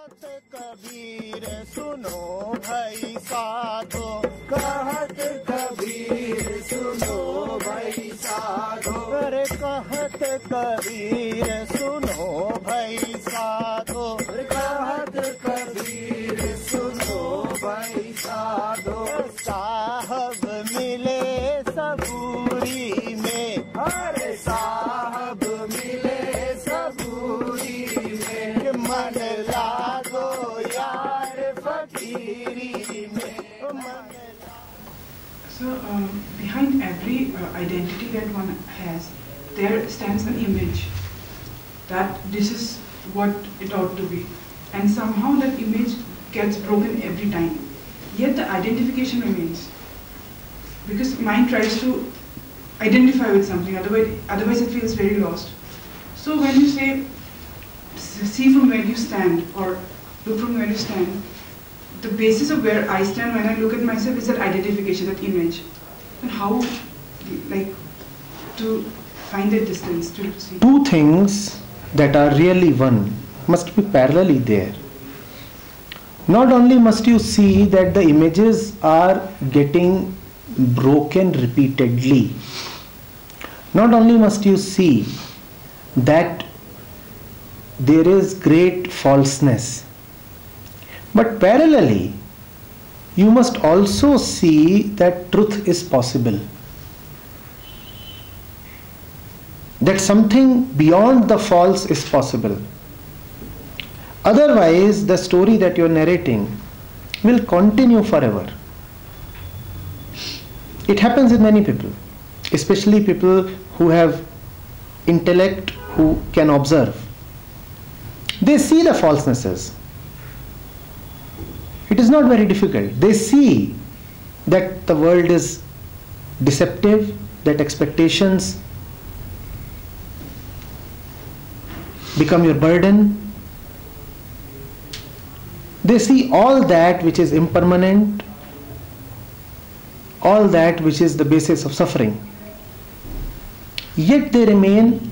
कहत कबीर सुनो भाई साधो, कहत कबीर सुनो भाई साधो, अरे कहत कबीर सुनो भाई साधो, कहत कबीर सुनो भाई साधो। साहब मिले सबूरी में, अरे साहब मिले सबूरी में, मन लागो यार फकीरी में। So, behind every identity that one has, there stands an image that this is what it ought to be. And somehow that image gets broken every time. Yet the identification remains. Because mind tries to identify with something, otherwise it feels very lost. So when you say, see from where you stand, or look from where you stand, the basis of where I stand when I look at myself is that identification, that image. And how, like, to find that distance, to see. Two things that are really one must be parallelly there. Not only must you see that the images are getting broken repeatedly, not only must you see that there is great falseness, but parallelly you must also see that truth is possible, that something beyond the false is possible. Otherwise the story that you are narrating will continue forever. It happens with many people, especially people who have intellect, who can observe. They see the falsenesses. It is not very difficult. They see that the world is deceptive, that expectations become your burden. They see all that which is impermanent, all that which is the basis of suffering. Yet they remain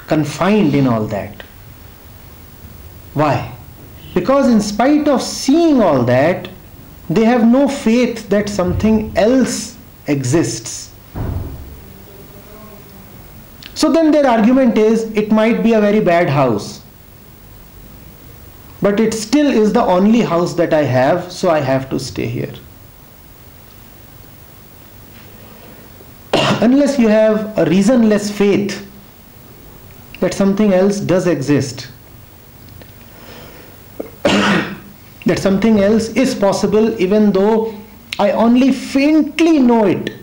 confined in all that. Why? Because in spite of seeing all that, they have no faith that something else exists. So then their argument is, it might be a very bad house, but it still is the only house that I have, so I have to stay here. Unless you have a reasonless faith that something else does exist, that something else is possible even though I only faintly know it,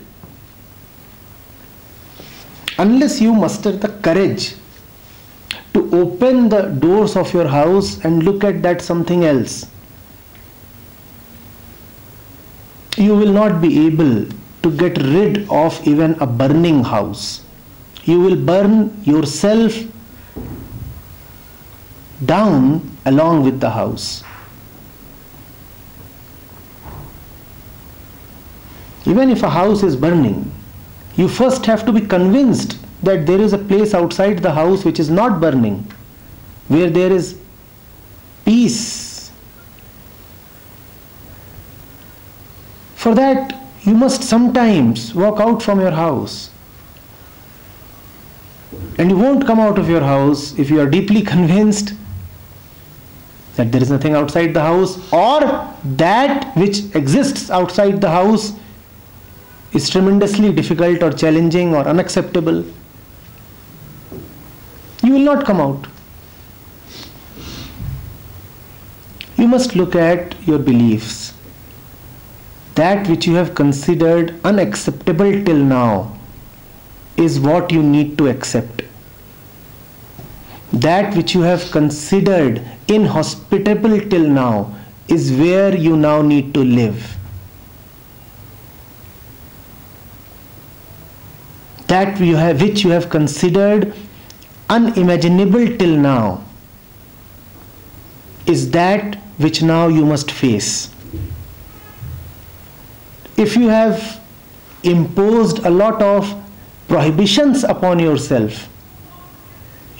unless you muster the courage to open the doors of your house and look at that something else, you will not be able to get rid of even a burning house. You will burn yourself down along with the house. Even if a house is burning, you first have to be convinced that there is a place outside the house which is not burning, where there is peace. For that, you must sometimes walk out from your house. And you won't come out of your house if you are deeply convinced that there is nothing outside the house, or that which exists outside the house is tremendously difficult or challenging or unacceptable. You will not come out. You must look at your beliefs. That which you have considered unacceptable till now is what you need to accept. That which you have considered inhospitable till now is where you now need to live. That which you have considered unimaginable till now is that which now you must face. If you have imposed a lot of prohibitions upon yourself,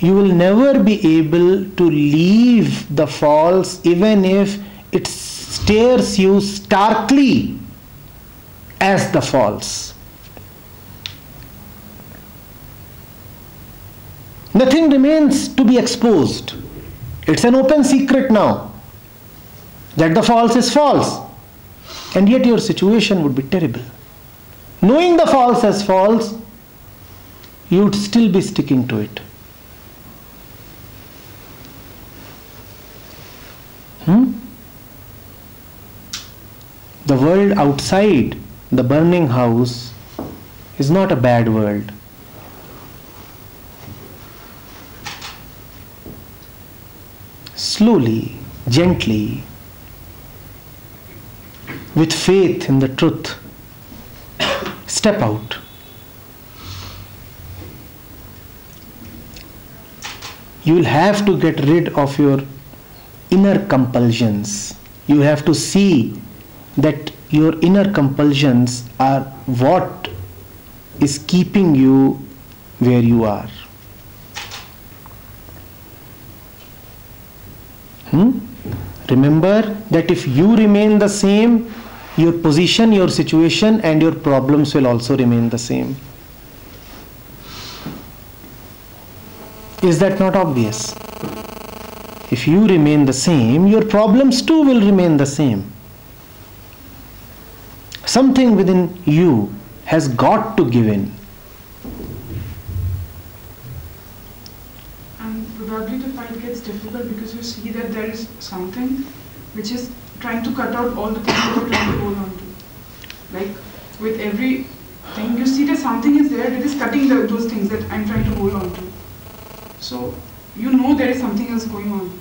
you will never be able to leave the false even if it stares you starkly as the false. Nothing remains to be exposed. It's an open secret now that the false is false, and yet your situation would be terrible. Knowing the false as false, you would still be sticking to it. The world outside the burning house is not a bad world. Slowly, gently, with faith in the truth, step out. You will have to get rid of your inner compulsions. You have to see that your inner compulsions are what is keeping you where you are. Remember that if you remain the same, your position, your situation, and your problems will also remain the same. Is that not obvious? If you remain the same, your problems too will remain the same. Something within you has got to give in. And probably the fight gets difficult because you see that there is something which is trying to cut out all the things you are trying to hold on to. Like with every thing, you see that something is there that is cutting those things that I'm trying to hold on to. So you know there is something else going on.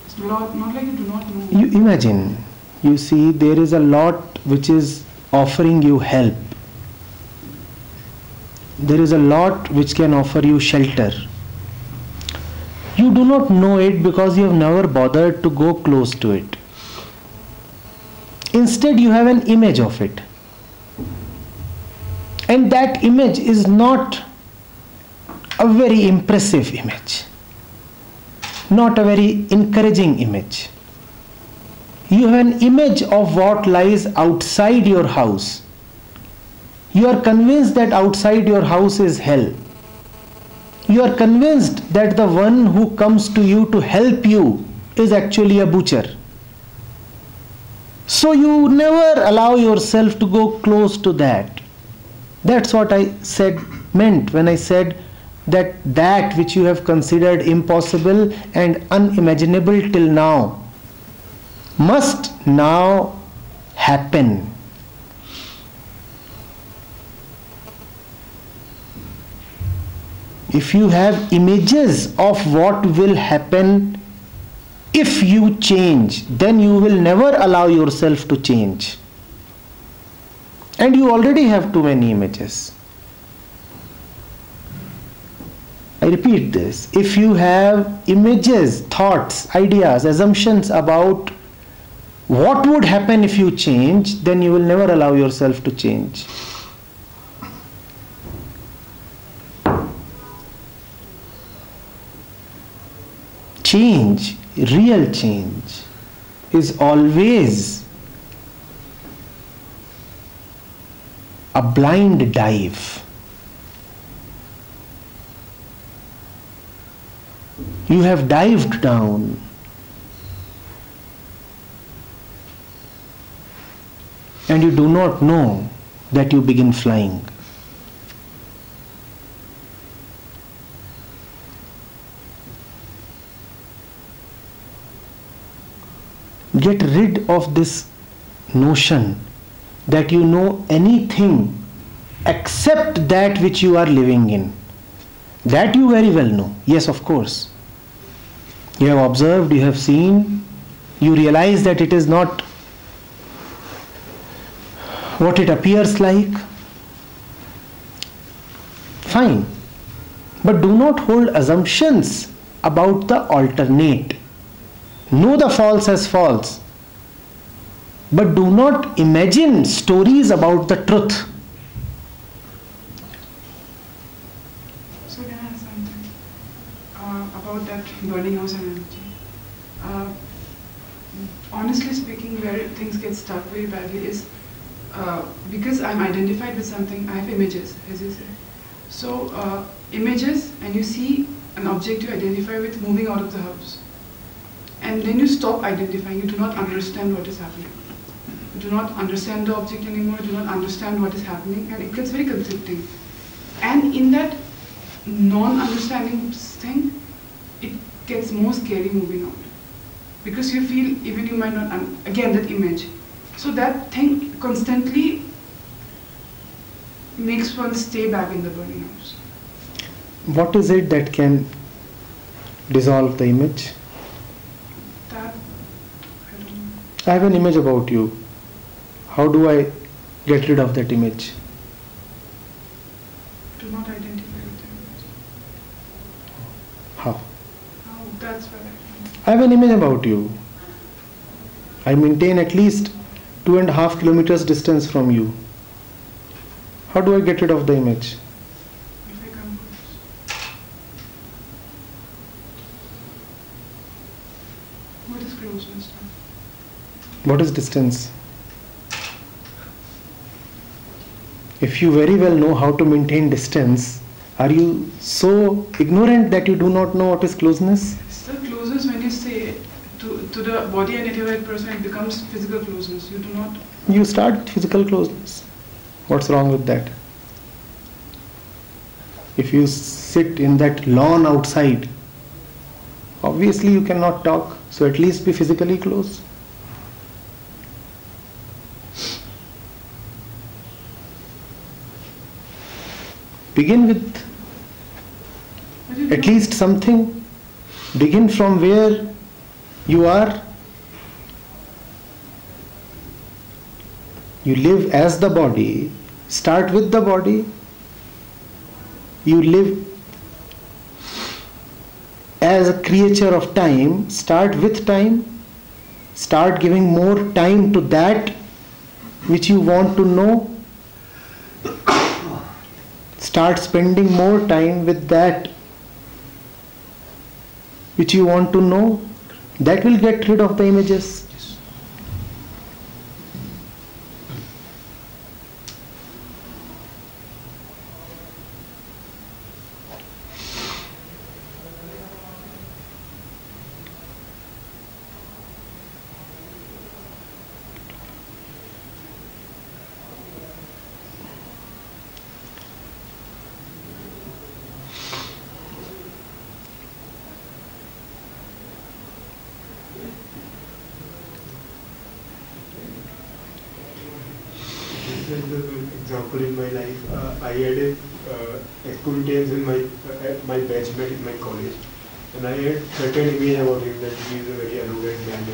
It's not like you do not know. You imagine, you see there is a lot which is offering you help. There is a lot which can offer you shelter. You do not know it because you have never bothered to go close to it. Instead, you have an image of it. And that image is not a very impressive image, not a very encouraging image. You have an image of what lies outside your house. You are convinced that outside your house is hell. You are convinced that the one who comes to you to help you is actually a butcher. So you never allow yourself to go close to that. That's what I meant when I said that which you have considered impossible and unimaginable till now must now happen. If you have images of what will happen if you change, then you will never allow yourself to change. And you already have too many images. I repeat this. If you have images, thoughts, ideas, assumptions about what would happen if you change, then you will never allow yourself to change. Change, real change, is always a blind dive. You have dived down. And you do not know that you begin flying. Get rid of this notion that you know anything except that which you are living in. That you very well know. Yes, of course. You have observed, you have seen, you realize that it is not what it appears like. Fine. But do not hold assumptions about the alternate. Know the false as false. But do not imagine stories about the truth. So can I ask something? about that burning house analogy. Honestly speaking, where things get stuck very badly is because I'm identified with something, I have images, as you say. So images, and you see an object you identify with moving out of the house. And then you stop identifying, you do not understand what is happening. You do not understand the object anymore, you do not understand what is happening, and it gets very conflicting. And in that non-understanding thing, it gets more scary moving out. Because you feel, even you might not, again that image. So that thing constantly makes one stay back in the burning house. What is it that can dissolve the image? That, I don't know. I have an image about you. How do I get rid of that image? Do not identify with the image. How? Oh, that's where I have an image about you. I maintain at least 2.5 kilometers distance from you. How do I get rid of the image? if I come close. What is closeness now? What is distance? If you very well know how to maintain distance, are you so ignorant that you do not know what is closeness? So closeness, when you say to the body identified person, it becomes physical closeness. You do not. You start with physical closeness. What's wrong with that? If you sit in that lawn outside, obviously you cannot talk, so at least be physically close. Begin with But you at don't- least something. Begin from where you are. You live as the body. Start with the body. You live as a creature of time. Start with time. Start giving more time to that which you want to know. Start spending more time with that which you want to know. That will get rid of the images. This is an example in my life. I had a acquaintance in my batchmate in my college, and I had certain image about him that he is a very arrogant man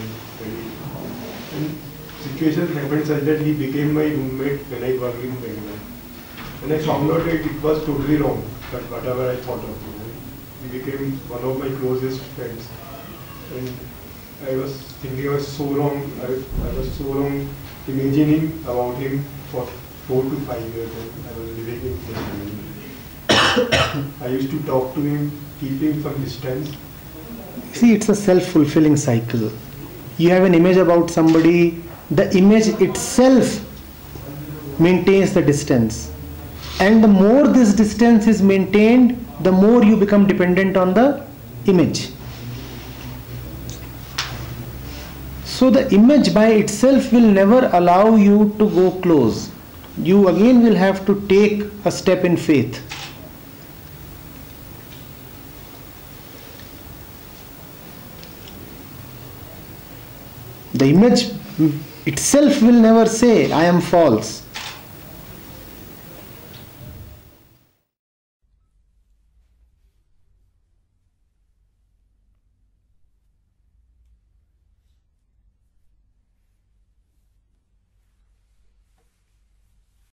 and situation happened such that he became my roommate when I worked in Bangalore. And I found out that it was totally wrong, but whatever I thought of him, he became one of my closest friends. And I was thinking I was so wrong. I was so wrong imagining about him for 4 to 5 years. And I was living in his memory. I used to talk to him, keep him some distance. See, it's a self-fulfilling cycle. You have an image about somebody, the image itself maintains the distance. And the more this distance is maintained, the more you become dependent on the image. So the image by itself will never allow you to go close. You again will have to take a step in faith. The image itself will never say, I am false.